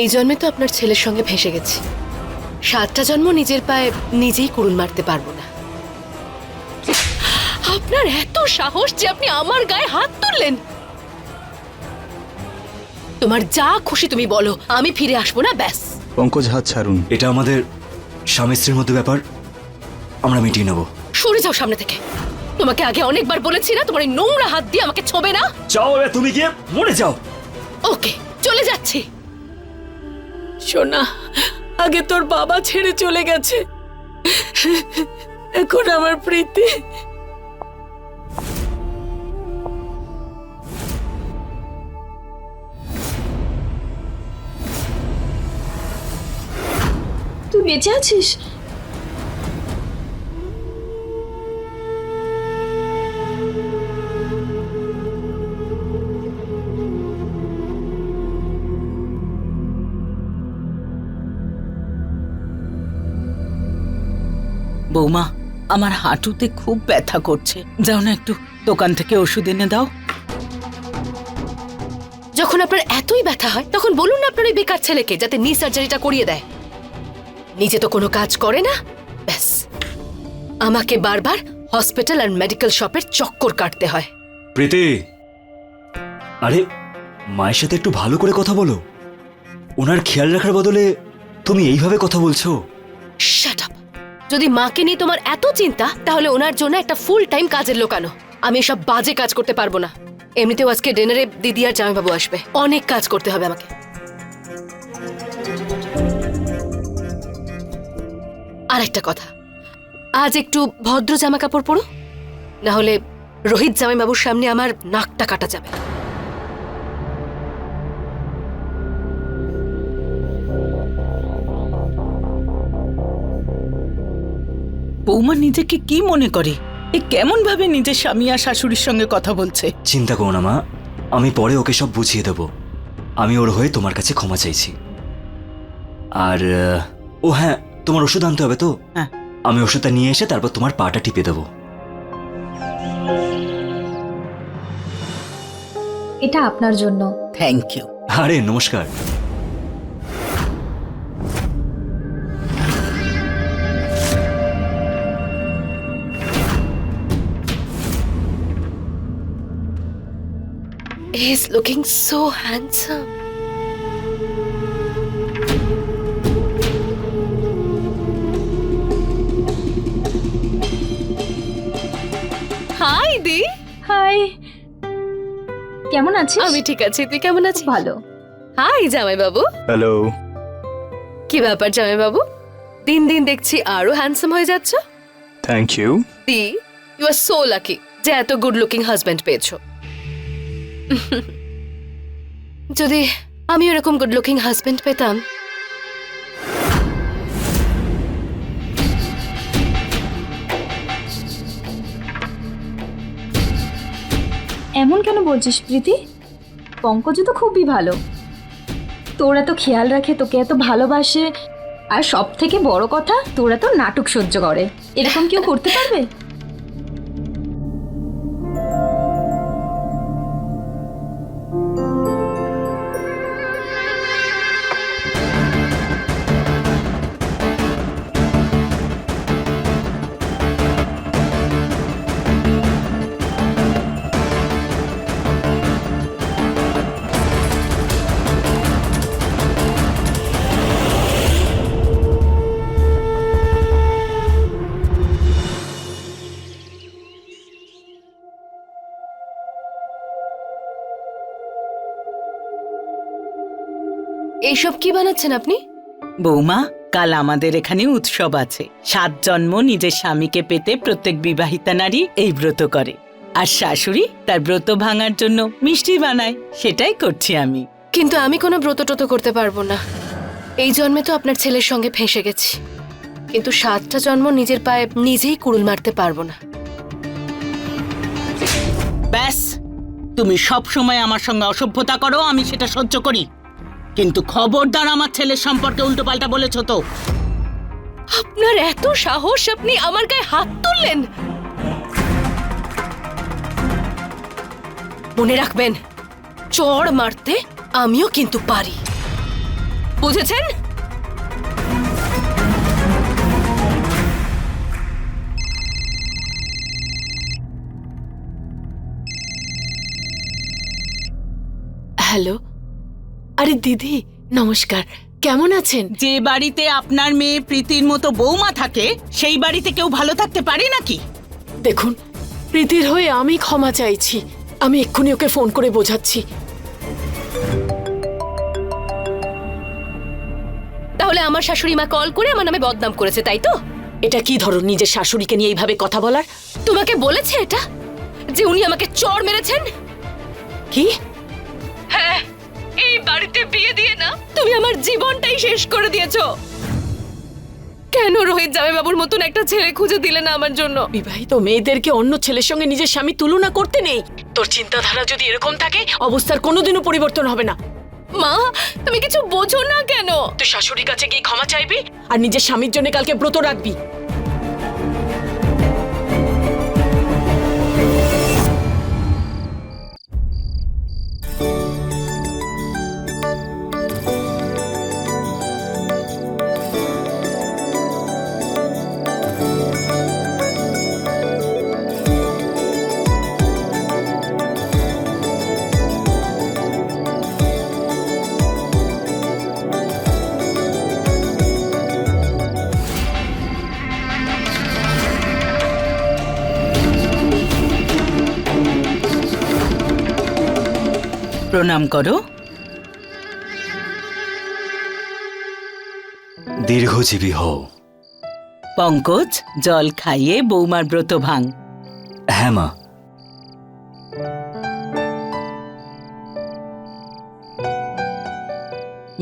এই জন্মে তো আপনার ছেলের সঙ্গে ফেঁসে গেছি। 7টা জন্ম নিজের পায়ে নিজেই কুড়ুল মারতে পারবো না। আপনার এত সাহস যে আপনি আমার গায়ে হাত তুললেন। তোমার যা খুশি তুমি বলো, আমি ফিরে আসবো না, ব্যাস। পঙ্কজ, হাত ছাড়ুন। এটা আমাদের স্বামী স্ত্রীর মধ্যে ব্যাপার, আমরা মিটিয়ে নেব। সরে যাও সামনে থেকে। তোমাকে আগে অনেকবার বলেছি না, তোমার এই নোংরা হাত দিয়ে আমাকে ছোবে না। যাও, তুমি গিয়ে মরে যাও। ওকে, চলে যাচ্ছি। সোনা, আগে তোর বাবা ছেড়ে চলে গেছে, এখন আমার প্রীতি। তুই বেঁচে আছিস? বৌমা, আমার হাঁটুতে খুব ব্যথা করছে, যাও না একটু দোকান থেকে ওষুধ এনে দাও। যখন আপনার এতই ব্যথা হয় তখন বলুন না আপনার ওই বেকার ছেলেকে, যাতে নি সার্জারিটা করিয়ে দেয়। নিজে তো কোনো কাজ করে না, ব্যাস আমাকে বারবার হসপিটাল আর মেডিকেল শপের চক্কর কাটতে হয়। প্রীতি, আরে মায়ের সাথে একটু ভালো করে কথা বলো। ওনার খেয়াল রাখার বদলে তুমি এইভাবে কথা বলছো। Shut up. যদি মাকে নিয়ে তোমার এত চিন্তা, তাহলে ওনার জন্য একটা ফুল টাইম কাজের লোক আনো। আমি এসব বাজে কাজ করতে পারবো না। এমনিতেও আজকে ডিনারে দিদি আর জামাইবাবু আসবে, অনেক কাজ করতে হবে আমাকে। আর একটা কথা, আজ একটু ভদ্র জামা কাপড় পরো, না হলে রোহিত জামাইবাবুর সামনে আমার নাকটা কাটা যাবে। বৌমা নিজেকে কি মনে করে? এ কেমন ভাবে নিজের স্বামী আর শাশুড়ির সঙ্গে কথা বলছে? চিন্তা করো না মা, আমি পরে ওকে সব বুঝিয়ে দেব। আমি ওর হয়ে তোমার কাছে ক্ষমা চাইছি। আর ও হ্যাঁ, তোমার ওষুধ আনতে হবে তো? হ্যাঁ। আমি ওষুধটা নিয়ে এসে তারপর তোমার পাটা টিপে দেবো। এটা আপনার জন্য। Thank you. আরে নমস্কার। He's looking so handsome. Hi দি। হাই, কেমন আছিস? আমি ঠিক আছি, তুই কেমন আছিস? ভালো। হাই জামাইবাবু। হ্যালো। কি ব্যাপার জামাইবাবু, দিন দিন দেখছি আরো হ্যান্ডসাম হয়ে যাচ্ছ। Thank you. দি, ইউ আর সো লাকি যে এত গুড লুকিং হাজবেন্ড পেয়েছো। যদি আমি এরকম গুড লুকিং হাজবেন্ড পেতাম। এমন কেন বলছিস প্রীতি? পঙ্কজ তো খুবই ভালো, তোর এত খেয়াল রাখে, তোকে এত ভালোবাসে, আর সব থেকে বড় কথা তোরা তো নাটক সহ্য করে। এরকম কেউ করতে পারবে? এইসব কি বানাচ্ছেন আপনি? বৌমা, কাল আমাদের এখানে উৎসব আছে। 7 জন্ম নিজের স্বামীকে পেতে প্রত্যেক বিবাহিতা নারী এই ব্রত করে, আর শাশুড়ি তার ব্রত ভাঙার জন্য মিষ্টি বানায়, সেটাই করছি আমি। কিন্তু আমি কোনো ব্রত টত করতে পারবো না। এই জন্মে তো আপনার ছেলের সঙ্গে ফেঁসে গেছি, কিন্তু 7টা জন্ম নিজের পায়ে নিজেই কুড়ুল মারতে পারবো না। ব্যাস, তুমি সব সময় আমার সঙ্গে অসভ্যতা করো, আমি সেটা সহ্য করি, কিন্তু খবরদার আমার ছেলের সম্পর্কে উল্টোপাল্টা বলেছো তো। আপনার এত সাহস, আপনি আমার গায়ে হাত তুললেন। মনে রাখবেন, চড় মারতে আমিও কিন্তু পারি। বুঝেছেন? হ্যালো, আরে দিদি নমস্কার, কেমন আছেন? যে বাড়িতে আপনার মেয়ে প্রীতির মতো বৌমা থাকে সেই বাড়িতে কেউ ভালো থাকতে পারে নাকি? দেখুন, প্রীতির হয়ে আমি ক্ষমা চাইছি। আমি এক্ষুনি ওকে ফোন করে বোঝাচ্ছি। তাহলে আমার শাশুড়ি মা কল করে আমার নামে বদনাম করেছে, তাই তো? এটা কি ধরুন নিজের শাশুড়িকে নিয়ে এইভাবে কথা বলার? তোমাকে বলেছে এটা যে উনি আমাকে চড় মেরেছেন? কি? হ্যাঁ, এই বাড়িতে বিয়ে দিয়ে না তুমি আমার জীবনটাই শেষ করে দিয়েছো। কেন রোহিত জামাইবাবুর মতন একটা ছেলে খুঁজে দিলে না আমার জন্য? বিবাহিত মেয়েদেরকে অন্য ছেলের সঙ্গে নিজের স্বামী তুলনা করতে নেই। তোর চিন্তাধারা যদি এরকম থাকে, অবস্থার কোনোদিনও পরিবর্তন হবে না। মা, তুমি কিছু বোঝো না কেন? তুই শাশুড়ির কাছে গিয়ে ক্ষমা চাইবি আর নিজের স্বামীর জন্য কালকে ব্রত রাখবি। প্রণাম করো। দীর্ঘজীবী হও। পঙ্কজ, জল খাইয়ে বৌমার ব্রত ভাঙ। হ্যাঁ মা।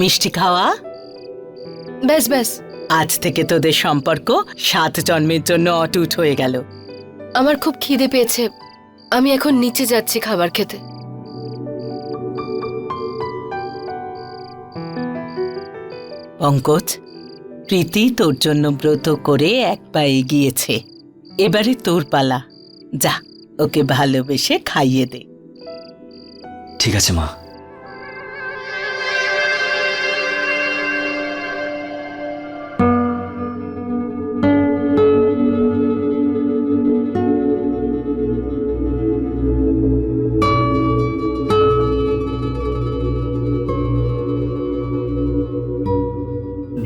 মিষ্টি খাওয়া। ব্যাস ব্যাস, আজ থেকে তোদের সম্পর্ক 7 জন্মের জন্য অটুট হয়ে গেল। আমার খুব খিদে পেয়েছে, আমি এখন নিচে যাচ্ছি খাবার খেতে। পঙ্কজ, প্রীতি তোর জন্য ব্রত করে এক পা এগিয়েছে। এবারে তোর পালা, যা ওকে ভালোবেসে খাইয়ে দে। ঠিক আছে মা।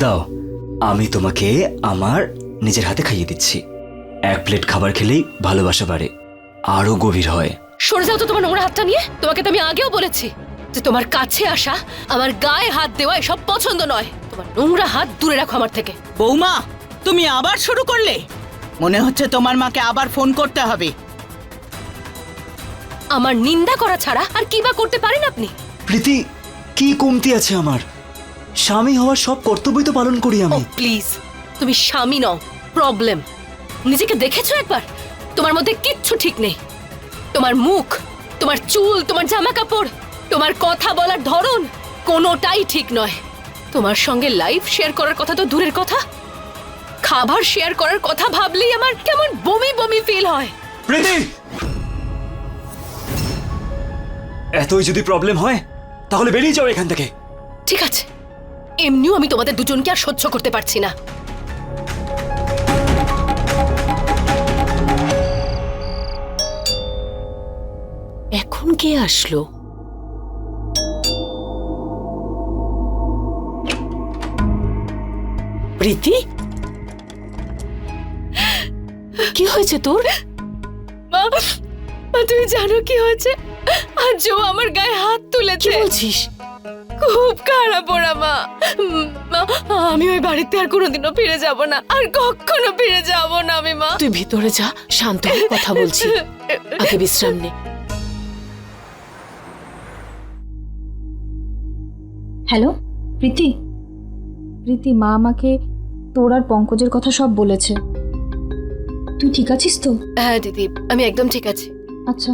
দাও, আমি তোমাকে আমার নিজের হাতে খাইয়ে দিচ্ছি। 1 প্লেট খাবার খেলেই ভালোবাসা বাড়ে, আরো গভীর হয়। সরে যাও তো তোমার নোংরা হাতটা নিয়ে। তোমাকে তো আমি আগেও বলেছি যে তোমার কাছে আসা, আমার গায়ে হাত দেওয়া এসব পছন্দ নয়। তোমার নোংরা হাত দূরে রাখো আমার থেকে। বৌমা, তুমি আবার শুরু করলে? মনে হচ্ছে তোমার মাকে আবার ফোন করতে হবে। আমার নিন্দা করা ছাড়া আর কি বা করতে পারেন আপনি? প্রীতি, কি কমতি আছে আমার? স্বামী হওয়ার সব কর্তব্যই তো পালন করি ও আমি। প্লিজ, তুমি স্বামী নও, প্রবলেম। নিজেকে দেখেছো একবার? তোমার মধ্যে কিচ্ছু ঠিক নেই। তোমার মুখ, তোমার চুল, তোমার জামা কাপড়, তোমার কথা বলার ধরন কোনোটাই ঠিক নয়। তোমার সঙ্গে লাইফ শেয়ার করার কথা তো দূরের কথা, খাবার শেয়ার করার কথা ভাবলেই আমার কেমন বমি বমি ফিল হয়। প্রীতি, এতই যদি প্রবলেম হয় তাহলে বেরিয়ে যাও এখান থেকে। ঠিক আছে, এমনিও আমি তোমাদের দুজনকে আর সহ্য করতে পারছি না। এখন কে আসলো? প্রীতি, কি হয়েছে তোর? মা, তুমি জানো কি হয়েছে? আজ ও আমার গায়ে হাত কি তুলেছে। বলছিস? খুব খারাপ ওরা মা। মা, আমি ওই বাড়িতে আর কোনোদিনও ফিরে যাব না, আর কখনো ফিরে যাব না আমি। মা, তুই ভিতরে যা, শান্ত হয়ে কথা বলছি। আগে বিশ্রাম নে। হ্যালো প্রীতি, প্রীতি মা আমাকে তোর আর পঙ্কজের কথা সব বলেছে। তুই ঠিক আছিস তো? হ্যাঁ দিদি, আমি একদম ঠিক আছি। আচ্ছা,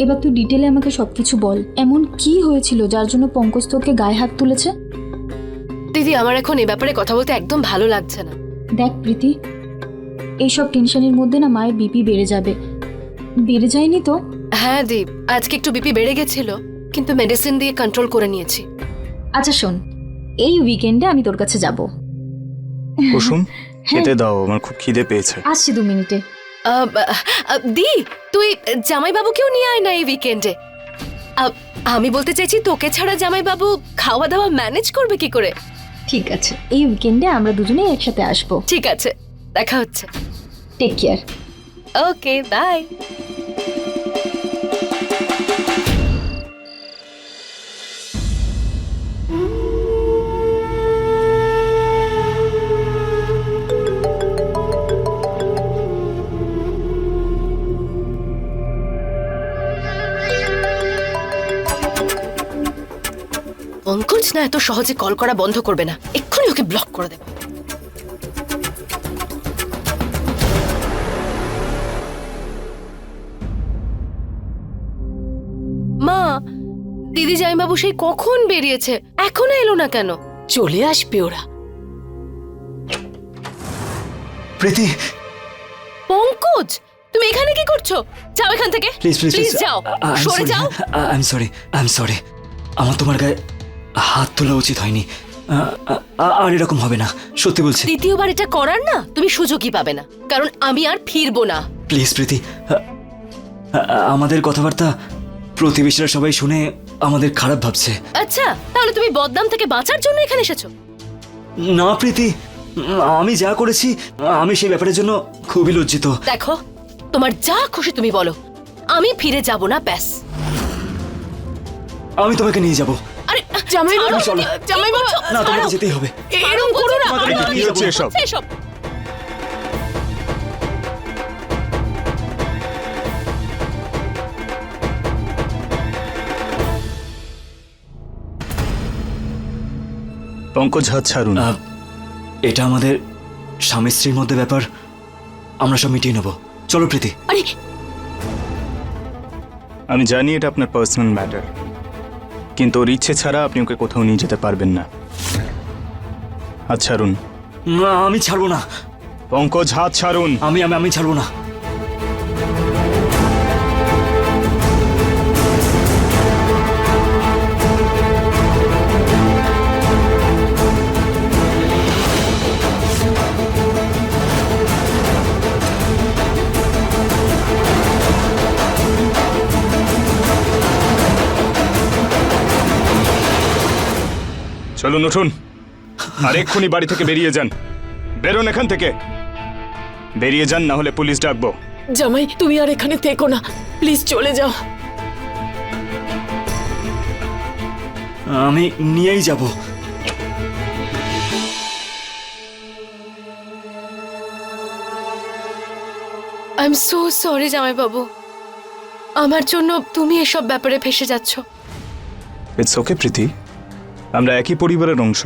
এবার তুই ডিটেলে আমাকে সবকিছু বল। এমন কি হয়েছিল যার জন্য পঙ্কজ তোকে গায়ে হাত তুলেছে? দিদি, আমার এখন এ ব্যাপারে কথা বলতে একদম ভালো লাগছে না। দেখ প্রীতি, এইসব টেনশনের মধ্যে না মায়ের বিপি বেড়ে যাবে। বেড়ে যায়নি তো? হ্যাঁ দীপ, আজকে একটু বিপি বেড়ে গেছিল, কিন্তু মেডিসিন দিয়ে কন্ট্রোল করে নিয়েছি। আচ্ছা শোন, এই উইকেন্ডে আমি তোর কাছে যাব। কুসুম খেতে দাও, আমার খুব খিদে পেয়েছে। আসছি 2 মিনিটে। দি, তুই জামাইবাবুকেও নিয়ে আয় না এই উইকেন্ডে। আমি বলতে চাইছি, তোকে ছাড়া জামাইবাবু খাওয়া দাওয়া ম্যানেজ করবে কি করে? ঠিক আছে, এই উইকেন্ডে আমরা দুজনেই একসাথে আসবো। ঠিক আছে, দেখা হচ্ছে। Take care. Okay, bye. Pankaj না এত সহজে কল করা বন্ধ করবে না, এক্ষুনি ওকে ব্লক করে দেবে। মা, দিদি জামাইবাবু সেই কখন বেরিয়েছে, এখনো এলো না কেন? চলে আসবে ওরা। প্রীতি, পঙ্কজ, তুমি এখানে কি করছো? যাও এখান থেকে, প্লিজ প্লিজ প্লিজ যাও, সরে যাও। I am sorry. আমার তোমার গায়ে হাত তোলা উচিত হয়নি। আর এরকম হবে না, সত্যি বলছি। দ্বিতীয়বার এটা করার না তুমি সুযোগই পাবে না, কারণ আমি আর ফিরবো না। প্লিজ প্রীতি, আমাদের কথাবার্তা প্রতিবেশীরা সবাই শুনে আমাদের খারাপ ভাবছে। আচ্ছা, তাহলে তুমি বদনাম থেকে বাঁচার জন্য এখানে এসেছো? না প্রীতি, আমি যা করেছি আমি সেই ব্যাপারের জন্য খুবই লজ্জিত। দেখো, তোমার যা খুশি তুমি বলো, আমি ফিরে যাব না, ব্যাস। আমি তোমাকে নিয়ে যাব। আরে জামাইবাবু, ছাড়ো, চলো। জামাইবাবু, না, তোমাকে যেতেই হবে। এরকম করো না। কি হচ্ছে এসব? এসব পঙ্কজ, হাত ছাড়ুন। এটা আমাদের স্বামী স্ত্রীর মধ্যে ব্যাপার, আমরা সব মিটিয়ে নেব। চলো প্রীতি। আরে আমি জানি এটা আপনার পার্সোনাল ম্যাটার, কিন্তু ওর ইচ্ছে ছাড়া আপনি ওকে কোথাও নিয়ে যেতে পারবেন না। হাত ছাড়ুন। না, আমি ছাড়বো না। পঙ্কজ, হাত ছাড়ুন। আমি ছাড়বো না। চলুন, উঠুন আর এক্ষুনি বাড়ি থেকে বেরিয়ে যান। বেরোন এখান থেকে, বেরিয়ে যান, না হলে পুলিশ ডাকবো। জামাই তুমি আর এখানে থেকো না, প্লিজ চলে যাও। আমি নিয়েই যাব। আই এম সো সরি জামাইবাবু, আমার জন্য তুমি এসব ব্যাপারে ফেসে যাচ্ছ। ইটস ওকে প্রীতি, আমরা একই পরিবারের অংশ।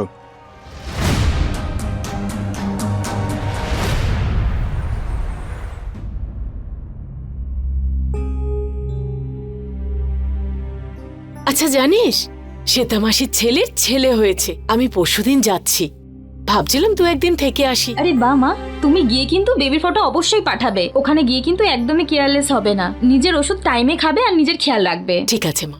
আচ্ছা জানিস, শ্বেতা মাসির ছেলের ছেলে হয়েছে। আমি পরশুদিন যাচ্ছি, ভাবছিলাম 2 একদিন থেকে আসি। আরে বা মা, তুমি গিয়ে কিন্তু বেবির ফটো অবশ্যই পাঠাবে। ওখানে গিয়ে কিন্তু একদমই কেয়ারলেস হবে না, নিজের ওষুধ টাইমে খাবে আর নিজের খেয়াল রাখবে। ঠিক আছে মা।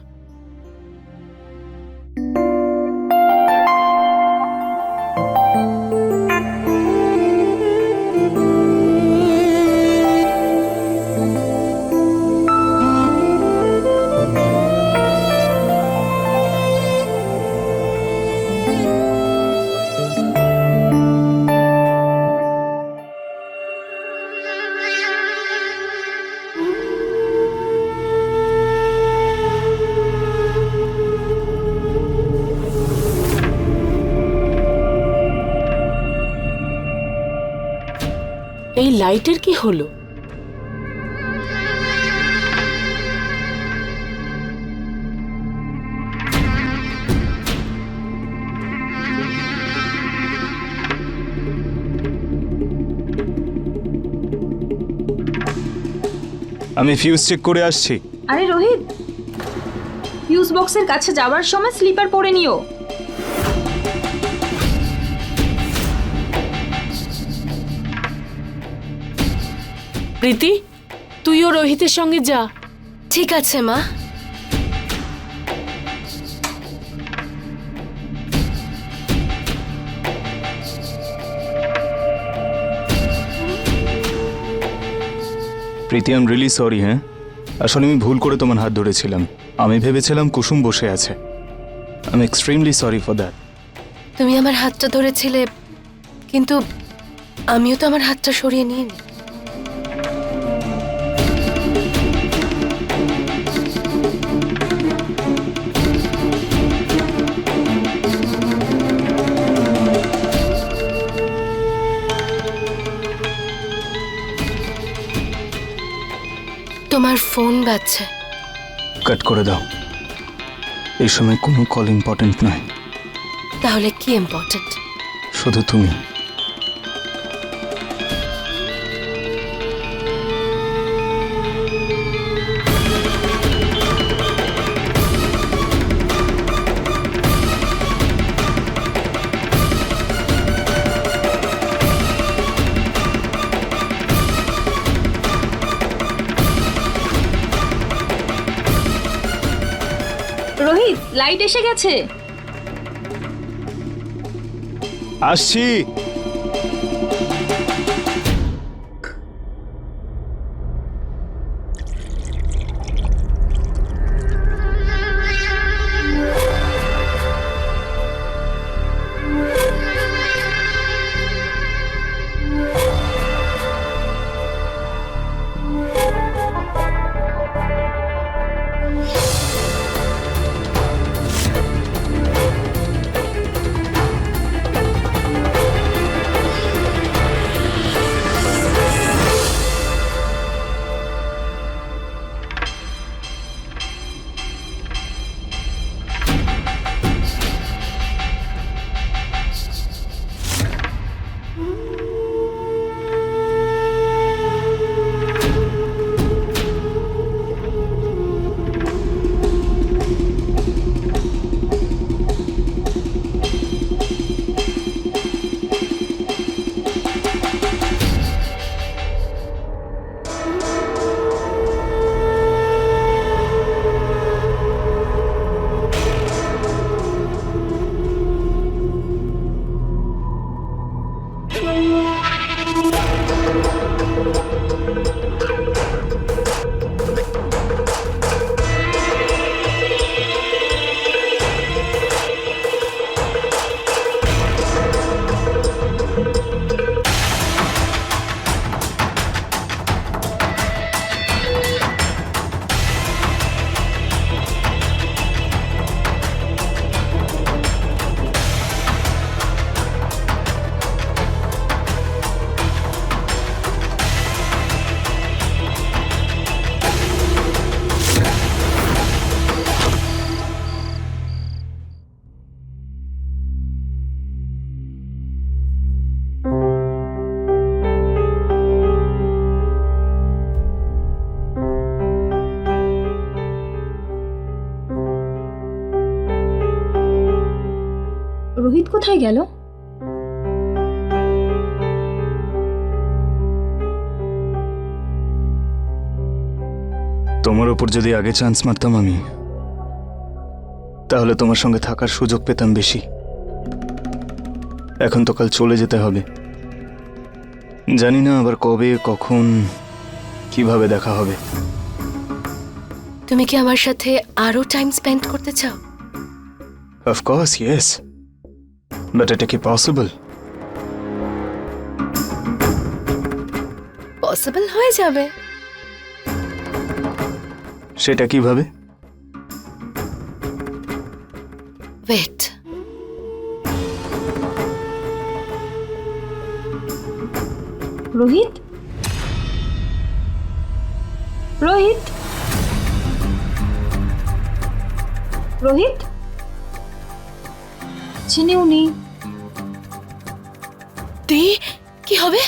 এই লাইটের কি হলো? আমি ফিউজ চেক করে আসছি। আরে রোহিত, ফিউজ বক্সের কাছে যাওয়ার সময় স্লিপার পরে নিও। প্রীতি, তুইও রোহিতের সঙ্গে যা। ঠিক আছে মা। প্রীতি আই এম রিয়েলি সরি। হ্যাঁ, আসলে আমি ভুল করে তোমার হাত ধরেছিলাম। আমি ভেবেছিলাম কুসুম বসে আছে। I am extremely sorry for that. তুমি আমার হাতটা ধরেছিলে, কিন্তু আমিও তো আমার হাতটা সরিয়ে নিইনি। তোমার ফোন বাজছে। কাট করে দাও, এই সময় কোনো কল ইম্পর্টেন্ট নয়। তাহলে কি ইম্পর্টেন্ট? শুধু তুমি। রোহিত, লাইট এসে গেছে। আসছি। রোহিত কোথায় গেল? তোমার ওপর যদি আগে চান্স মারতাম আমি, তাহলে তোমার সঙ্গে থাকার সুযোগ পেতাম বেশি। এখন তো কাল চলে যেতে হবে। জানি না আবার কবে, কখন, কিভাবে দেখা হবে। তুমি কি আমার সাথে আরো টাইম স্পেন্ড করতে চাও? অফকোর্স ইয়েস, বাট এটা কি পসিবল? পসিবল হয়ে যাবে। সেটা কিভাবে? ওয়েট, রোহিত, রোহিত, রোহিত, চিনি উনি। দি, কি হবে?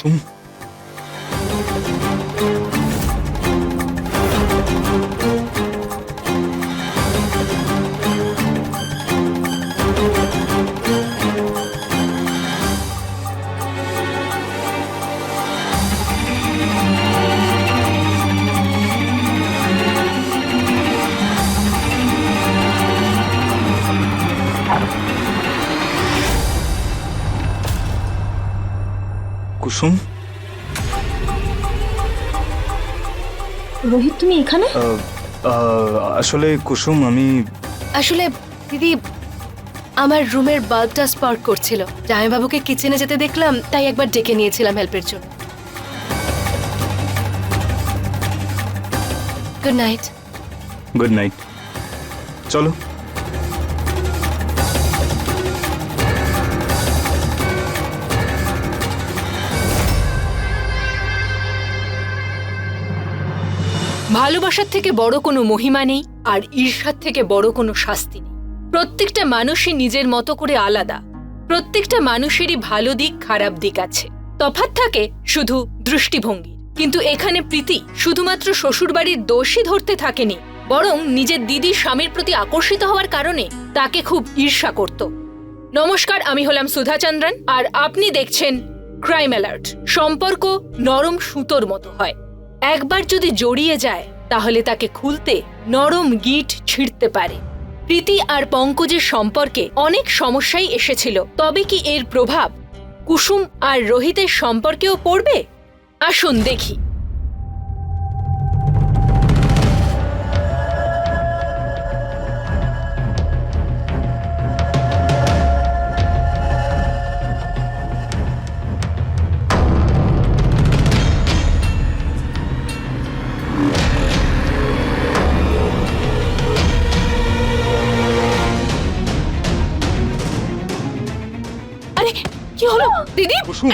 কুসুম, রোহিত তুমি এখানে? আসলে কুসুম আমি আসলে দিদি আমার রুমের বাল্বটা স্পার্ক করছিল, জামাইবাবুকে কিচেনে যেতে দেখলাম, তাই একবার ডেকে নিয়েছিলাম হেল্পের জন্য। Good night. Good night. চলো। ভালোবাসার থেকে বড় কোনো মহিমা নেই, আর ঈর্ষার থেকে বড় কোনো শাস্তি নেই। প্রত্যেকটা মানুষই নিজের মতো করে আলাদা। প্রত্যেকটা মানুষেরই ভালো দিক খারাপ দিক আছে, তফাৎ থাকে শুধু দৃষ্টিভঙ্গির। কিন্তু এখানে প্রীতি শুধুমাত্র শ্বশুরবাড়ির দোষই ধরতে থাকেনি, বরং নিজের দিদির স্বামীর প্রতি আকর্ষিত হওয়ার কারণে তাকে খুব ঈর্ষা করত। নমস্কার, আমি হলাম সুধা চন্দ্রন, আর আপনি দেখছেন ক্রাইম অ্যালার্ট। সম্পর্ক নরম সুতোর মতো হয়, একবার যদি জড়িয়ে যায় তাহলে তাকে খুলতে নরম গিঁট ছিঁড়তে পারে। প্রীতি আর পঙ্কজের সম্পর্কে অনেক সমস্যাই এসেছিল, তবে কি এর প্রভাব কুসুম আর রোহিতের সম্পর্কেও পড়বে? আসুন দেখি। আরে কি হলো দিদি? কুসুম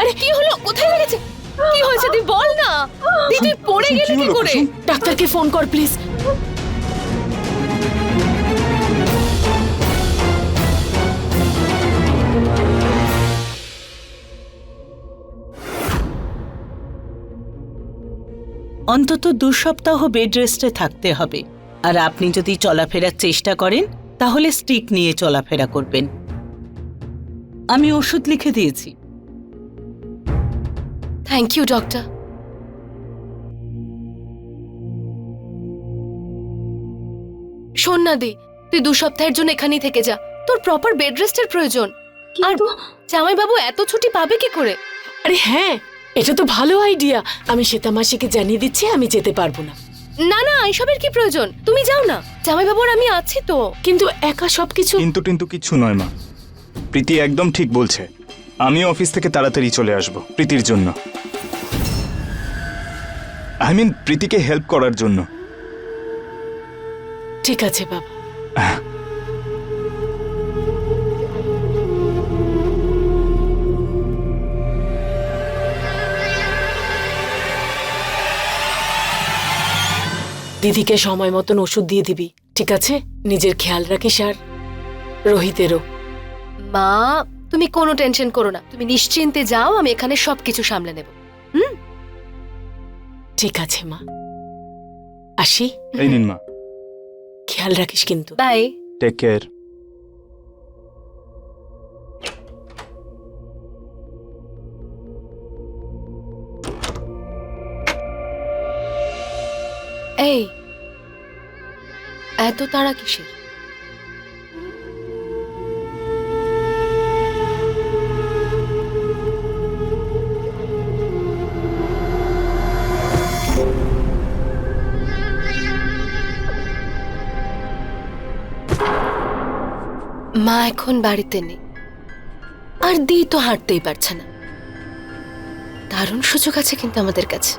আরে কি হলো? কোথায় লেগেছে? কি হয়েছে তুই বল না। দিদি পড়ে কুসুম, গেলি কি কি হলো, করে? কুসুম? ডাক্তারকে ফোন কর প্লিজ। অন্তত 2 সপ্তাহ বেড রেস্টে থাকতে হবে। আর আপনি যদি চলাফেরার চেষ্টা করেন তাহলে স্টিক নিয়ে চলাফেরা করবেন। আমি ওষুধ লিখে দিয়েছি। Thank you doctor. শোন না দি, তুই 2 সপ্তাহের জন্য এখানেই থেকে যা, তোর প্রপার বেড রেস্টের প্রয়োজন। আর কিন্তু জামাইবাবু এত ছুটি পাবে কি করে? আরে হ্যাঁ, এটা তো ভালো আইডিয়া। আমি শ্বেতা মাসিকে জানিয়ে দিচ্ছি আমি যেতে পারবো না। না না, এইসবের কি প্রয়োজন? তুমি যাও না, জামাইবাবু আর আমি আছি তো। কিন্তু একা সবকিছু। কিন্তু কিচ্ছু নয় মা, প্রীতি একদম ঠিক বলছে। আমি অফিস থেকে তাড়াতাড়ি চলে আসব প্রীতির জন্য, আই মিন প্রীতিকে হেল্প করার জন্য। ঠিক আছে বাবা। দিদিকে সময় মতন ওষুধ দিয়ে দিবি, ঠিক আছে? নিজের খেয়াল রাখিস, আর রোহিতেরও। মা তুমি কোনো টেনশন করো না, তুমি নিশ্চিন্তে যাও, আমি এখানে সবকিছু সামলে নেব। ঠিক আছে মা, আসি। এই নিন মা, খেয়াল রাখিস কিন্তু। বাই। Take care. এই এত তাড়া কিসের? মা এখন বাড়িতে নেই, আর দি তো হাঁটতেই পারছে না। দারুণ সুযোগ আছে কিন্তু আমাদের কাছে।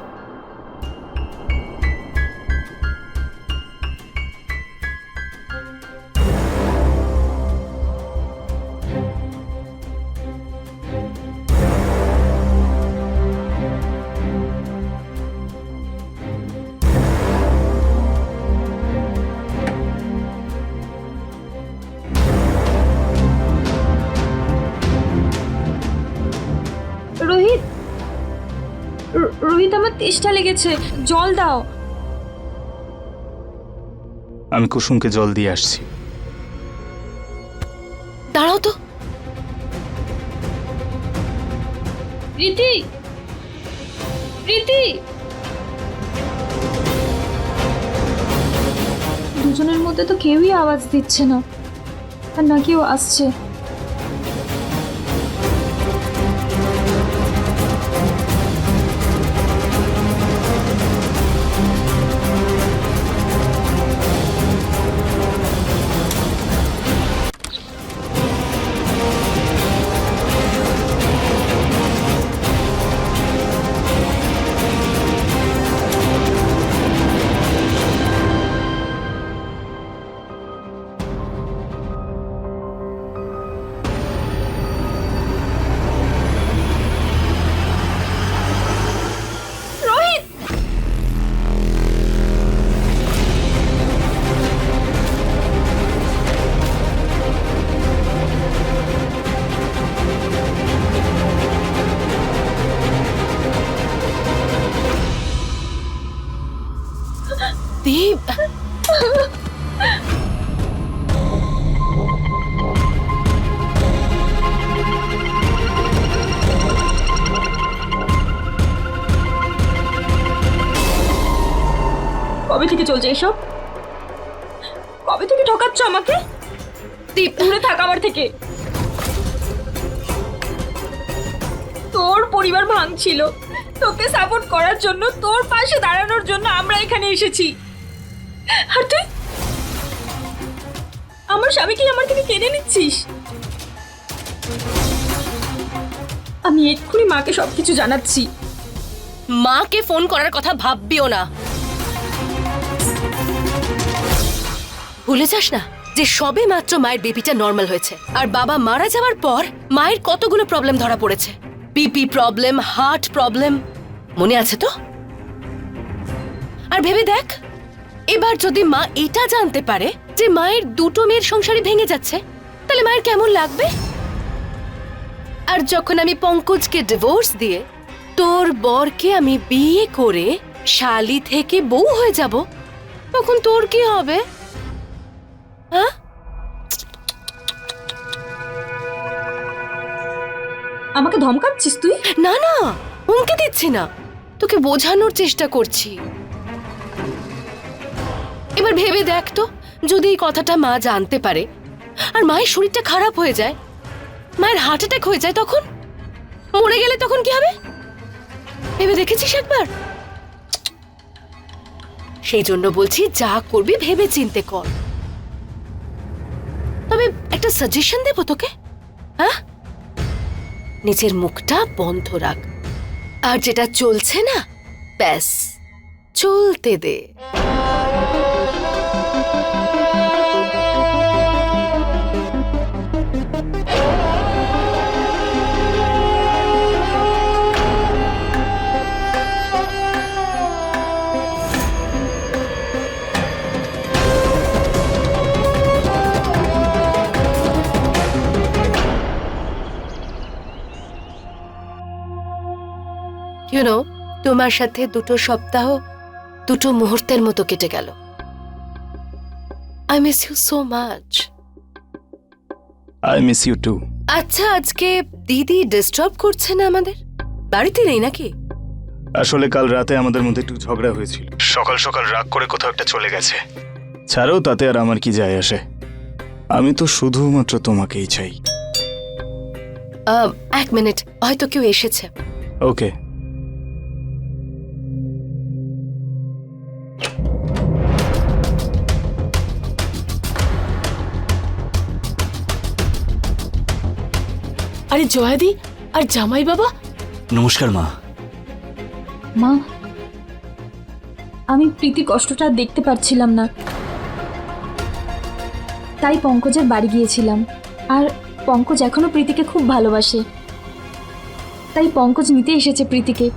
রোহিত, রোহিত আমার তেষ্টা লেগেছে, জল দাও। আমি কুসুমকে জল দিয়ে আসছি। দাঁড়াও তো। প্রীতি, প্রীতি। দুজনের মধ্যে তো কেউই আওয়াজ দিচ্ছে না, আর না কেউ আসছে। দীপ, কবে থেকে চলছে এসব? কবে থেকে ঠকাচ্ছ আমাকে? দীপ, দূরে থাক আমার থেকে। তোর পরিবার ভাঙছিল, তোকে সাপোর্ট করার জন্য, তোর পাশে দাঁড়ানোর জন্য আমরা এখানে এসেছি। আর তুই আমার স্বামীকে আমার থেকে কেড়ে নিচ্ছিস। আমি এক্ষুনি মাকে সবকিছু জানাচ্ছি। মাকে ফোন করার কথা ভাববিও না। ভুলে যাস না যে সবে মাত্র মায়ের বেবিটা নর্মাল হয়েছে, আর বাবা মারা যাওয়ার পর মায়ের কতগুলো প্রবলেম ধরা পড়েছে। বিপি প্রবলেম, হার্ট প্রবলেম, মনে আছে তো? আর ভেবে দেখ, এবার যদি মা এটা জানতে পারে যে মায়ের দুটো মেয়ের সংসারই ভেঙে যাচ্ছে, তাহলে মায়ের কেমন লাগবে? আর যখন আমি পঙ্কজকে ডিভোর্স দিয়ে তোর বরকে আমি বিয়ে করে শালি থেকে বউ হয়ে যাব, তখন তোর কি হবে? হ্যাঁ? আমাকে ধমকাচ্ছিস তুই? না না, হুমকি দিচ্ছি না, তোকে বোঝানোর চেষ্টা করছি। এবার ভেবে দেখ তো, যদি এই কথাটা মা জানতে পারে আর মায়ের শরীরটা খারাপ হয়ে যায়, মায়ের হার্ট অ্যাটাক হয়ে যায়, তখন মরে গেলে তখন কি হবে? ভেবে দেখেছিস একবার? সেই জন্য বলছি, যা করবি ভেবে চিন্তে কর। তবে একটা সাজেশন দেবো তোকে, হ্যাঁ? নিজের মুখটা বন্ধ রাখ, আর যেটা চলছে না, ব্যাস চলতে দে। ইউ নো, তোমার সাথে দুটো সপ্তাহ দুটো মুহূর্তের মতো কেটে গেল। I miss you so much. I miss you too. আচ্ছা, আজকে দিদি ডিস্টার্ব করছে না আমাদের? বাড়িতে নেই নাকি? আসলে কাল রাতে আমাদের মধ্যে একটু ঝগড়া হয়েছিল, সকাল সকাল রাগ করে কোথাও একটা চলে গেছে। ছাড়াও, তাতে আর আমার কি যায় আসে? আমি তো শুধুমাত্র তোমাকেই চাই। এক মিনিট, হয়তো কেউ এসেছে। ওকে। আরে জয়াদি আর জামাই বাবা, নমস্কার মা। মা, আমি প্রীতি কষ্টটা আর দেখতে পারছিলাম না, তাই পঙ্কজের বাড়ি গিয়েছিলাম। আর পঙ্কজ এখনো প্রীতিকে খুব ভালোবাসে, তাই পঙ্কজ নিতে এসেছে প্রীতিকে।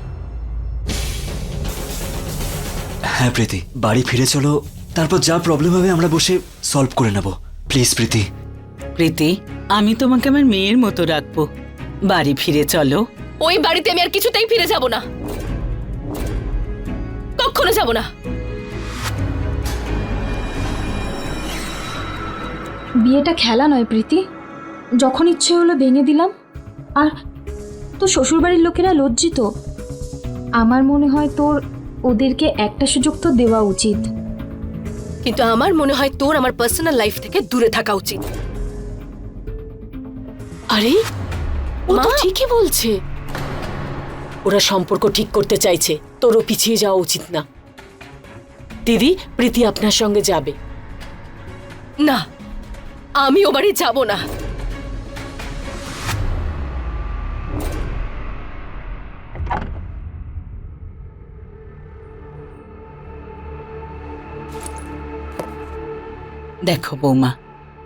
হ্যাঁ প্রীতি, বাড়ি ফিরে চলো, তারপর যা প্রবলেম হবে আমরা বসে সলভ করে নেব। প্লিজ প্রীতি। প্রীতি, আমি তোমাকে আমার মেয়ের মতো রাখবো। বাড়ি ফিরে চলো। ওই বাড়িতে আমি আর কিছুতেই ফিরে যাব না, কখনো যাব না। বিয়েটা খেলা নয় প্রীতি, যখন ইচ্ছে হলো ভেঙে দিলাম। আর তোর শ্বশুরবাড়ির লোকেরা লজ্জিত। আমার মনে হয় তোর ওদেরকে একটা সুযোগ তো দেওয়া উচিত। কিন্তু আমার মনে হয় তোর আমার পার্সোনাল লাইফ থেকে দূরে থাকা উচিত। আরে ও তো মা! ঠিকই বলছে। ওরা সম্পর্ক ঠিক করতে চাইছে, তোরও পিছিয়ে যাওয়া উচিত না। দিদি, প্রীতি আপনার সঙ্গে যাবে। না, আমি ও বাড়ি যাব না। দেখো বৌমা,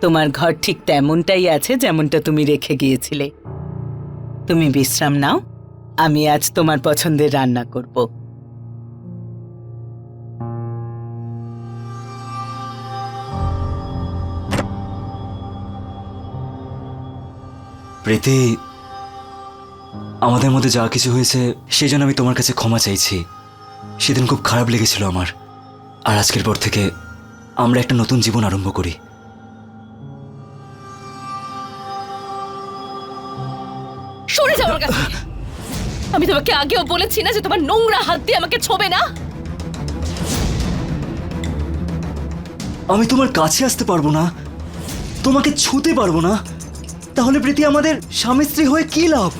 তোমার ঘর ঠিক তেমনটাই আছে যেমনটা তুমি রেখে গিয়েছিলে। তুমি বিশ্রাম নাও, আমি আজ তোমার পছন্দের রান্না করব। প্রীতি, আমাদের মধ্যে যা কিছু হয়েছে সেই জন্য আমি তোমার কাছে ক্ষমা চাইছি। সেদিন খুব খারাপ লেগেছিল আমার। আর আজকের পর থেকে আমরা একটা নতুন জীবন আরম্ভ করি। সরে যাও আমার কাছ থেকে। আমি তোমাকে আগেও বলেছি না যে তোমার নোংরা হাত দিয়ে আমাকে ছোবে না। আমি তোমার কাছে আসতে পারবো না, তোমাকে ছুতে পারবো না, তাহলে প্রীতি আমাদের স্বামী স্ত্রী হয়ে কি লাভ?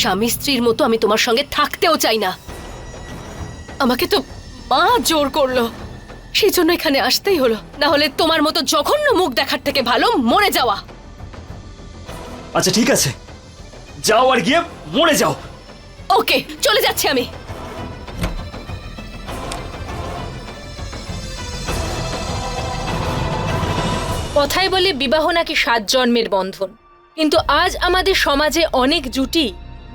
স্বামী স্ত্রীর মতো আমি তোমার সঙ্গে থাকতেও চাই না। আমাকে তো মা জোর করলো, সেই জন্য এখানে আসতেই হলো। না হলে তোমার মতো জঘন্য মুখ দেখার থেকে ভালো মরে যাওয়া। আচ্ছা ঠিক আছে, যাও আর গিয়ে মরে যাও। ওকে, চলে যাচ্ছি আমি। কথায় বলে বিবাহ নাকি 7 জন্মের বন্ধন, কিন্তু আজ আমাদের সমাজে অনেক জুটি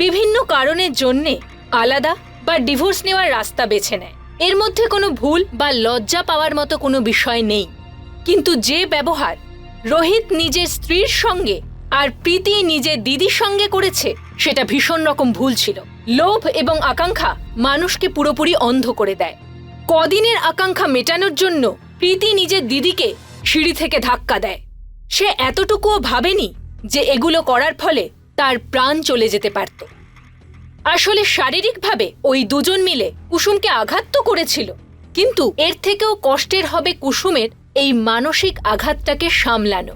বিভিন্ন কারণের জন্যে আলাদা বা ডিভোর্স নেওয়ার রাস্তা বেছে নেয়। এর মধ্যে কোনো ভুল বা লজ্জা পাওয়ার মতো কোনো বিষয় নেই, কিন্তু যে ব্যবহার রোহিত নিজের স্ত্রীর সঙ্গে আর প্রীতি নিজের দিদির সঙ্গে করেছে সেটা ভীষণ রকম ভুল ছিল। লোভ এবং আকাঙ্ক্ষা মানুষকে পুরোপুরি অন্ধ করে দেয়। কদিনের আকাঙ্ক্ষা মেটানোর জন্য প্রীতি নিজের দিদিকে সিঁড়ি থেকে ধাক্কা দেয়। সে এতটুকুও ভাবেনি যে এগুলো করার ফলে তার প্রাণ চলে যেতে পারত। আসলে শারীরিকভাবে ওই দুজন মিলে কুসুমকে আঘাত তো করেছিল, কিন্তু এর থেকেও কষ্টের হবে কুসুমের এই মানসিক আঘাতটাকে সামলানো।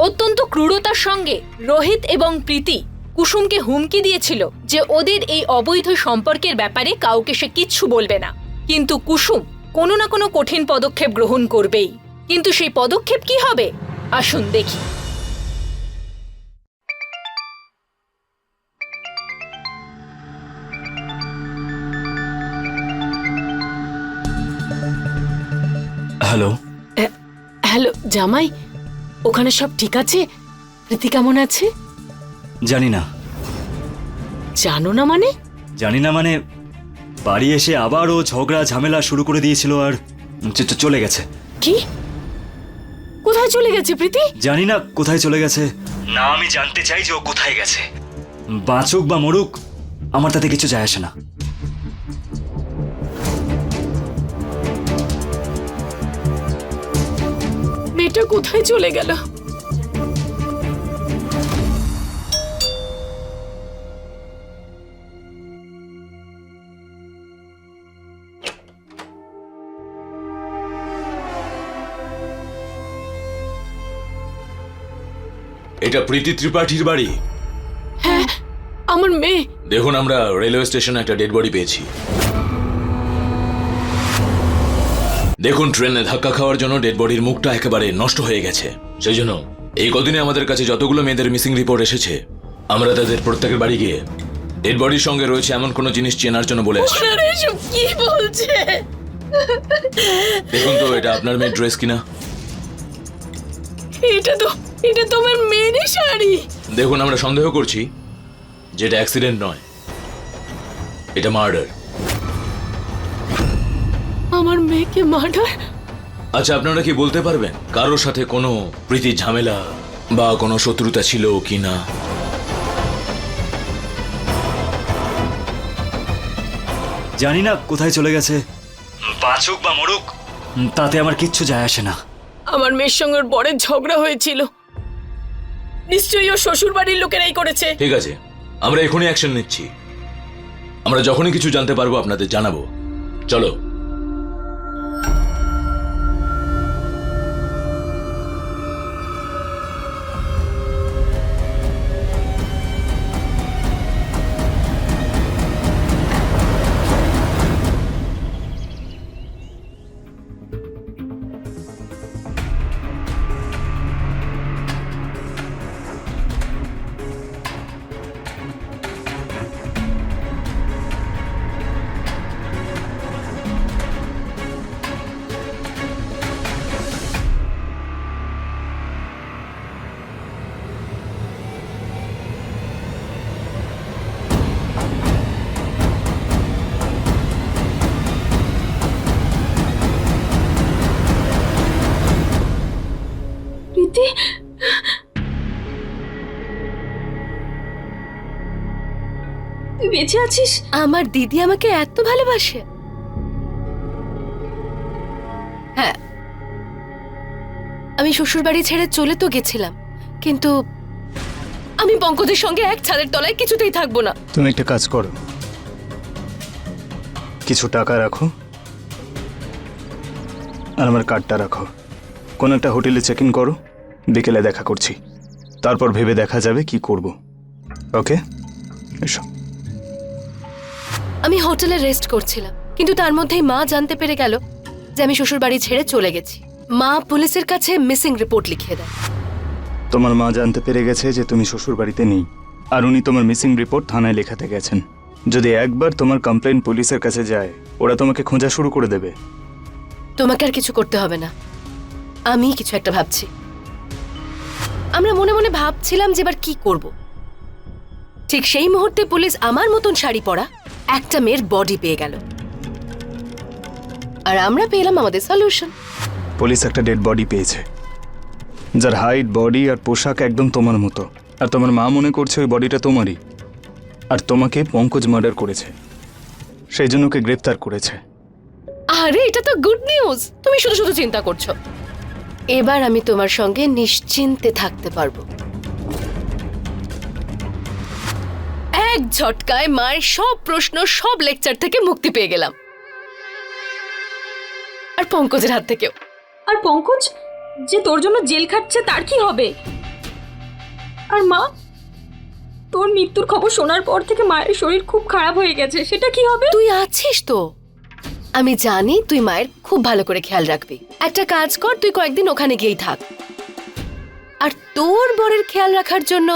অত্যন্ত ক্রূরতার সঙ্গে রোহিত এবং প্রীতি কুসুমকে হুমকি দিয়েছিল যে ওদের এই অবৈধ সম্পর্কের ব্যাপারে কাউকে সে কিচ্ছু বলবে না, কিন্তু কুসুম কোনো না কোনো কঠিন পদক্ষেপ গ্রহণ করবেই। কিন্তু সেই পদক্ষেপ কি হবে আসুন দেখি। হ্যালো, হ্যালো জামাই, ওখানে সব ঠিক আছে? প্রীতি কেমন আছে? জানি না। জানো না মানে? জানি না মানে বাড়ি এসে আবারও ঝগড়া ঝামেলা শুরু করে দিয়েছিল আর চলে গেছে। কি? কোথায় চলে গেছে প্রীতি? জানি না কোথায় চলে গেছে, না আমি জানতে চাই যে ও কোথায় গেছে। বাঁচুক বা মরুক আমার তাতে কিছু যায় আসে না। মেয়েটা কোথায় চলে গেল? এটা প্রীতি ত্রিপাঠীর বাড়ি। হ্যাঁ, আমার মেয়ে। দেখুন, আমরা রেলওয়ে স্টেশনে একটা ডেড বডি পেয়েছি। দেখুন, ট্রেনে ধাক্কা খাওয়ার জন্য ডেড বডির মুখটা একেবারে নষ্ট হয়ে গেছে। সেই জন্য এই কদিনে আমাদের কাছে যতগুলো মেয়েদের মিসিং রিপোর্ট এসেছে, আমরা তাদের প্রত্যেকের বাড়ি গিয়ে ডেড বডির সঙ্গে রয়েছে এমন কোনো জিনিস চেনার জন্য বলে আসছি। ওনারা এসব কি বলছে? দেখুন তো, এটা আপনার মেয়ের ড্রেস কিনা? এটা তো আমার মেয়েরই শাড়ি। দেখুন, আমরা সন্দেহ করছি যেটা অ্যাক্সিডেন্ট নয়, এটা মার্ডার। আমার মেয়েকে মার্ডার? আচ্ছা, আপনারা কি বলতে পারবেন কারোর সাথে কোনো প্রীতির ঝামেলা বা কোনো শত্রুতা ছিল কি না? জানি না কোথায় চলে গেছে, বাঁচুক বা মরুক তাতে আমার কিচ্ছু যায় আসে না। আমার মেয়ের সঙ্গে ওর বরের ঝগড়া হয়েছিল, নিশ্চয়ই ও শ্বশুর বাড়ির লোকেরাই করেছে। ঠিক আছে, আমরা এখনই অ্যাকশন নিচ্ছি। আমরা যখনই কিছু জানতে পারবো আপনাদের জানাবো। চলো। প্রীতি, তুই বেঁচে আছিস? আমার দিদি আমাকে এত ভালোবাসে। আমি শ্বশুরবাড়ি ছেড়ে চলে তো গেছিলাম, কিন্তু আমি পঙ্কজের সঙ্গে এক ছাদের তলায় কিছুতেই থাকবো না। তুমি একটা কাজ করো, কিছু টাকা রাখো আর আমার কার্ডটা রাখো। কোন একটা হোটেলে চেক ইন করো, বিকেলে দেখা করছি, তারপর ভেবে দেখা যাবে কি করব। ওকে, এসো। আমি হোটেলে রেস্ট করছিলাম, কিন্তু তার মধ্যেই মা জানতে পেরে গেল যে আমি শ্বশুরবাড়ি ছেড়ে চলে গেছি। মা পুলিশের কাছে মিসিং রিপোর্ট লিখিয়ে দেয়। তোমার মা জানতে পেরে গেছে যে তুমি শ্বশুর বাড়িতে নেই, আর উনি তোমার মিসিং রিপোর্ট থানায় লেখাতে গেছেন। যদি একবার তোমার কমপ্লেন পুলিশের কাছে যায়, ওরা তোমাকে খোঁজা শুরু করে দেবে। তোমাকে আর কিছু করতে হবে না, আমি কিছু একটা ভাবছি। আমরা মনে মনে ভাবছিলাম যে এবার কি করব। ঠিক সেই মুহূর্তে পুলিশ আমার মতন শাড়ি পরা একটা মেয়ের বডি পেয়ে গেল, আর আমরা পেলাম আমাদের সলিউশন। পুলিশ একটা ডেড বডি পেয়েছে, যার হাইট, বডি আর পোশাক একদম তোমার মতো। আর তোমার মা মনে করছে ওই বডিটা তোমারই, আর তোমাকে পঙ্কজ মার্ডার করেছে, সেই জন্য ওকে গ্রেফতার করেছে। আরে এটা তো গুড নিউজ। তুমি শুধু শুধু চিন্তা করছো। এবার আমি তোমার সঙ্গে নিশ্চিন্তে থাকতে পারবো। এক ঝটকায় মায়ের সব প্রশ্ন, সব লেকচার থেকে মুক্তি পেয়ে গেলাম, আর পঙ্কজের হাত থেকেও। আর পঙ্কজ যে তোর জন্য জেল খাটছে তার কি হবে? আর মা, তোর মৃত্যুর খবর শোনার পর থেকে মায়ের শরীর খুব খারাপ হয়ে গেছে, সেটা কি হবে? তুই আছিস তো, আমি জানি তুই মায়ের খুব ভালো করে খেয়াল রাখবি। একটা কাজ কর, তুই কয়েকদিন ওখানে গিয়েই থাক, আর তোর বরের খেয়াল রাখার জন্য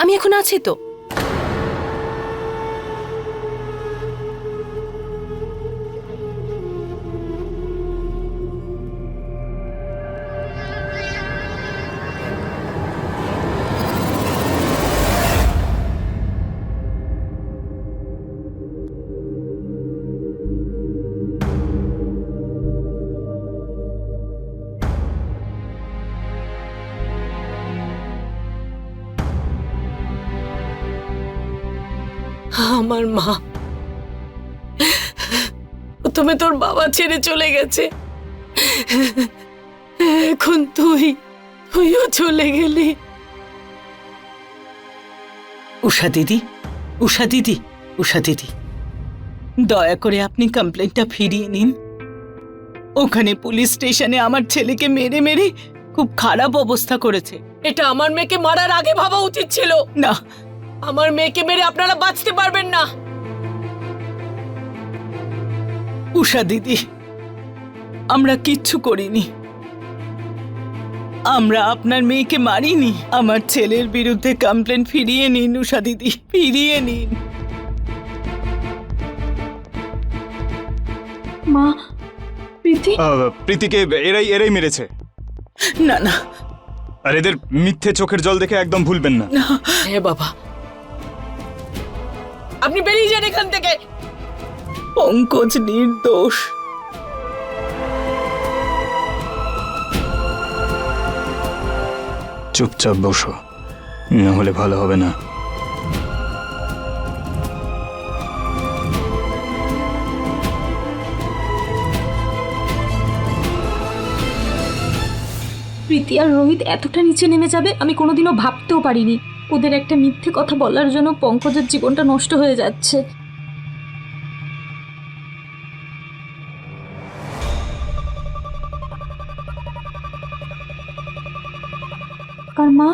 আমি এখন আছি তো। আমার মা প্রথমে তোর বাবা ছেড়ে চলে গেছে, এখন তুইও চলে গেলি। উষা দিদি, উষা দিদি, উষা দিদি, দয়া করে আপনি কমপ্লেনটা ফিরিয়ে নিন। ওখানে পুলিশ স্টেশনে আমার ছেলেকে মেরে মেরে খুব খারাপ অবস্থা করেছে। এটা আমার মেয়েকে মারার আগে ভাবা উচিত ছিল। না, আমার মেয়েকে মেরে আপনারা বাঁচতে পারবেন না। উষা দিদি, আমরা কিচ্ছু করিনি, আমরা আপনার মেয়েকে মারিনি। আমার ছেলের বিরুদ্ধে কমপ্লেন ফিরিয়ে নিন উষা দিদি, ফিরিয়ে নিন। মা, প্রীতি, প্রীতিকে এরাই মেরেছে। না না, আর এদের মিথ্যে চোখের জল দেখে একদম ভুলবেন না। হ্যাঁ বাবা, আপনি বেরিয়ে যান এখান থেকে। পঙ্কজ নির্দোষ। চুপচাপ বসো, না হলে ভালো হবে না। প্রীতি আর রোহিত এতটা নিচে নেমে যাবে আমি কোনোদিনও ভাবতেও পারিনি। ওদের একটা মিথ্যে কথা বলার জন্য পঙ্কজের জীবনটা নষ্ট হয়ে যাচ্ছে। আর মা,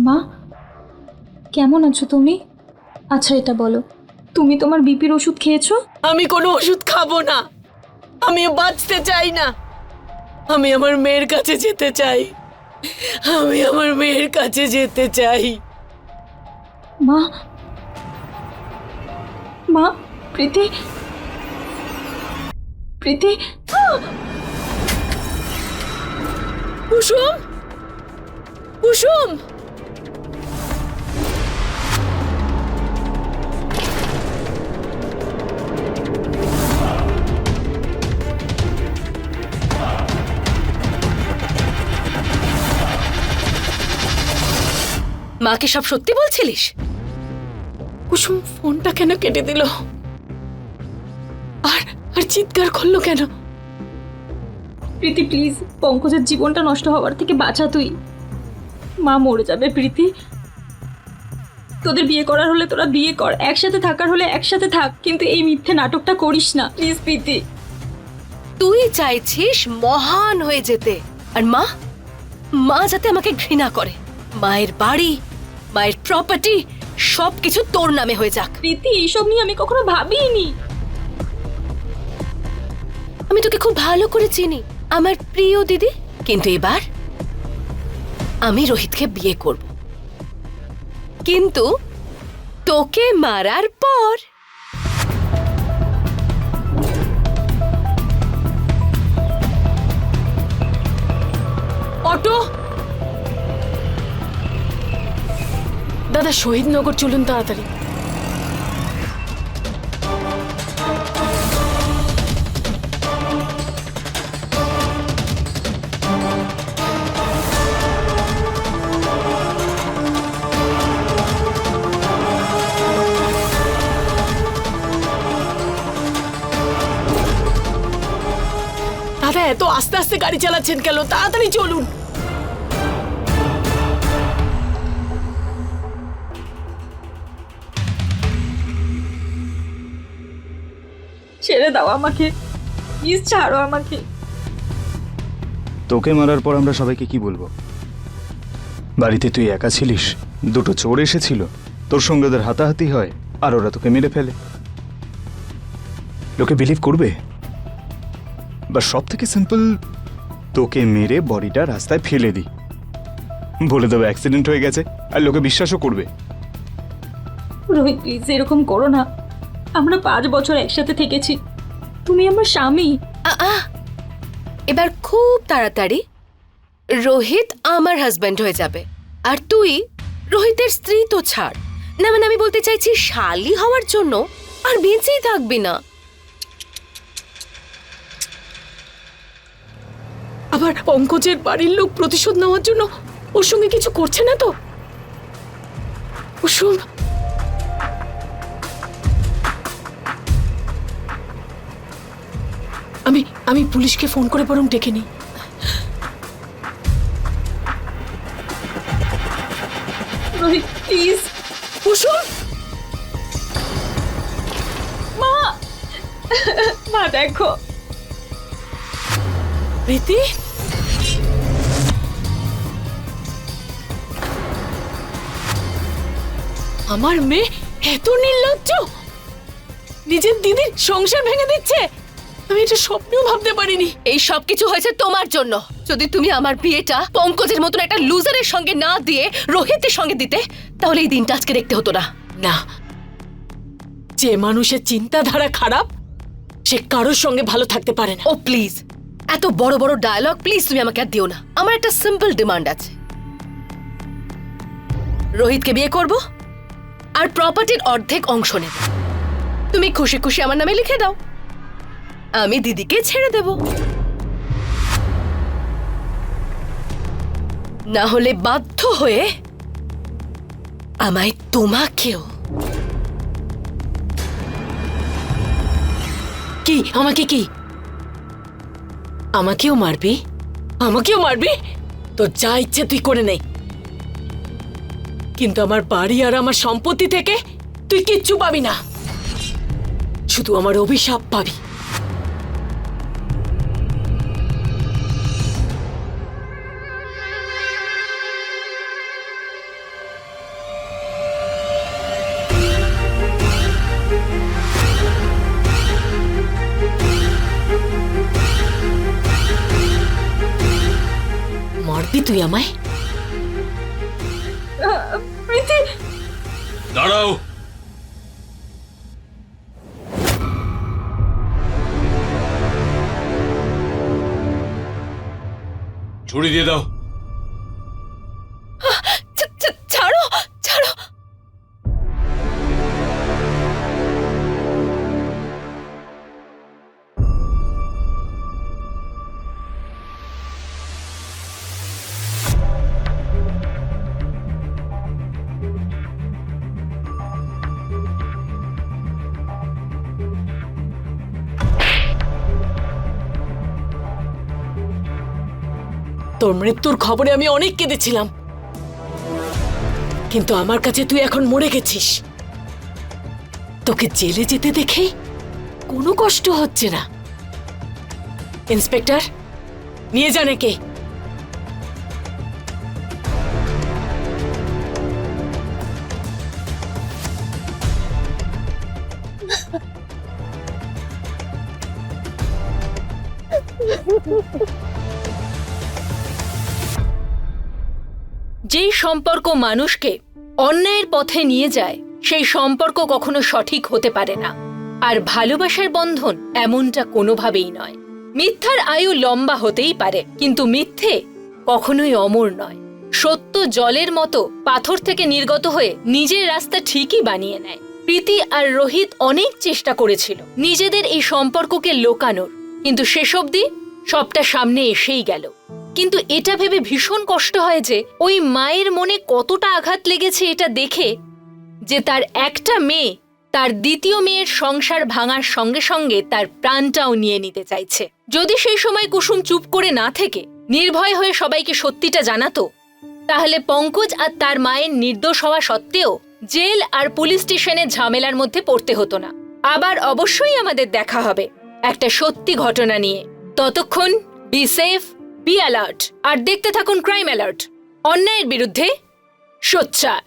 মা কেমন আছো তুমি? আচ্ছা এটা বলো, তুমি তোমার বিপির ওষুধ খেয়েছো? আমি কোনো ওষুধ খাবো না, আমি বাঁচতে চাই না, আমি আমার মেয়ের কাছে যেতে চাই, আমি আমার মেয়ের কাছে যেতে চাই। মা, মা, প্রীতি, প্রীতি, কুসুম, কুসুম, মাকে সব সত্যি বলছিলিস? কুসুম ফোনটা কেন কেটে দিল আর আর চিৎকার করলো কেন? প্রীতি প্লিজ, পঙ্কজের জীবনটা নষ্ট হওয়ার থেকে বাঁচা তুই। মা মরে যাবে প্রীতি। তোদের বিয়ে করার হলে তোরা বিয়ে কর, একসাথে থাকার হলে একসাথে থাক, কিন্তু এই মিথ্যে নাটকটা করিস না প্লিজ প্রীতি। তুই চাইছিস মহান হয়ে যেতে, আর মা মা যাতে আমাকে ঘৃণা করে। মায়ের বাড়ি, মায়ের প্রপার্টি সবকিছু তোর নামে হয়ে যাক। প্রীতি, এইসব নিয়ে আমি কখনো ভাবিনি। আমি তোকে খুব ভালো করে চিনি আমার প্রিয় দিদি, কিন্তু এবার আমি রোহিতকে বিয়ে করব, কিন্তু তোকে মারার পর। অটো দাদা, শহীদনগর চলুন তাড়াতাড়ি। দাদা, এত আস্তে আস্তে গাড়ি চালাচ্ছেন কেন? তাড়াতাড়ি চলুন। ছেড়ে দাও আমাকে প্লিজ, ছাড়ো আমাকে। তোকে মারার পর আমরা সবাইকে কি বলবো? বাড়িতে তুই একা ছিলিস, দুটো চোর এসেছিল, তোর সঙ্গে ওদের হাতাহাতি হয়, আর ওরা তোকে মেরে ফেলে। লোকে বিলিভ করবে? বা সব থেকে সিম্পল, তোকে মেরে বডিটা রাস্তায় ফেলে দিই, বলে দেবো অ্যাক্সিডেন্ট হয়ে গেছে, আর লোকে বিশ্বাসও করবে। রোহিত প্লিজ এরকম করো না। আমরা 5 বছর একসাথে থেকেছি, তুমি আমার স্বামী। এবার খুব তাড়াতাড়ি রোহিত আমার হাজব্যান্ড হয়ে যাবে, আর তুই রোহিতের স্ত্রী তো ছাড় না, মানে আমি বলতে চাইছি শালি হওয়ার জন্য আর বেঁচেই থাকবি না। আবার পঙ্কজের বাড়ির লোক প্রতিশোধ নেওয়ার জন্য ওর সঙ্গে কিছু করছে না তো? কুসুম, আমি পুলিশকে ফোন করে বরং ডেকে নিই। রোহিত প্লিজ। কুসুম, মা, মা দেখো। প্রীতি, আমার মেয়ে এত নির্লজ্জ, নিজের দিদির সংসার ভেঙে দিচ্ছে। আমি এটা স্বপ্নেও ভাবতে পারিনি। এই সব কিছু হয়েছে তোমার জন্য। যদি তুমি আমার বিয়েটা পঙ্কজের মতন একটা লুজারের সঙ্গে না দিয়ে রোহিতের সঙ্গে দিতে, তাহলে এই দিনটা আজকে দেখতে হতো না। না, যে মানুষের চিন্তাধারা খারাপ সে কারোর সঙ্গে ভালো থাকতে পারে না। ও প্লিজ, এত বড় বড় ডায়লগ প্লিজ তুমি আমাকে আর দিও না। আমার একটা সিম্পল ডিমান্ড আছে, রোহিতকে বিয়ে করব আর প্রপার্টির অর্ধেক অংশ নেব। তুমি খুশি খুশি আমার নামে লিখে দাও, আমি দিদিকে ছেড়ে দেব। না হলে বাধ্য হয়ে আমায় তোমাকেও। কি আমাকে কি আমাকেও মারবি? আমাকেও মারবি? তো যা ইচ্ছে তুই করে নে, কিন্তু আমার বাড়ি আর আমার সম্পত্তি থেকে তুই কিচ্ছু পাবি না, শুধু আমার অভিশাপ পাবি। মারবি তুই আমায়? প্রীতি, দাঁড়াও, ছুরি দিয়ে দাও। ছাড়ো ছাড়ো। তোর মৃত্যুর খবরে আমি অনেক কেঁদেছিলাম, কিন্তু আমার কাছে তুই এখন মরে গেছিস। তোকে জেলে যেতে দেখে কোনো কষ্ট হচ্ছে না। ইন্সপেক্টর, নিয়ে যান একে। যেই সম্পর্ক মানুষকে অন্যায়ের পথে নিয়ে যায় সেই সম্পর্ক কখনো সঠিক হতে পারে না। আর ভালোবাসার বন্ধন এমনটা কোনোভাবেই নয়। মিথ্যার আয়ু লম্বা হতেই পারে, কিন্তু মিথ্যে কখনোই অমর নয়। সত্য জলের মতো পাথর থেকে নির্গত হয়ে নিজের রাস্তা ঠিকই বানিয়ে নেয়। প্রীতি আর রোহিত অনেক চেষ্টা করেছিল নিজেদের এই সম্পর্ককে লোকানোর, কিন্তু শেষ অবধি সবটা সামনে এসেই গেল। কিন্তু এটা ভেবে ভীষণ কষ্ট হয় যে ওই মায়ের মনে কতটা আঘাত লেগেছে এটা দেখে, যে তার একটা মেয়ে তার দ্বিতীয় মেয়ের সংসার ভাঙার সঙ্গে সঙ্গে তার প্রাণটাও নিয়ে নিতে চাইছে। যদি সেই সময় কুসুম চুপ করে না থেকে নির্ভয় হয়ে সবাইকে সত্যিটা জানাতো, তাহলে পঙ্কজ আর তার মায়ের নির্দোষ হওয়া সত্ত্বেও জেল আর পুলিশ স্টেশনের ঝামেলার মধ্যে পড়তে হতো না। আবার অবশ্যই আমাদের দেখা হবে একটা সত্যি ঘটনা নিয়ে। ততক্ষণ বি সেফ, বি অ্যালার্ট, আর দেখতে থাকুন ক্রাইম অ্যালার্ট, অন্যায়ের বিরুদ্ধে সোচ্চার।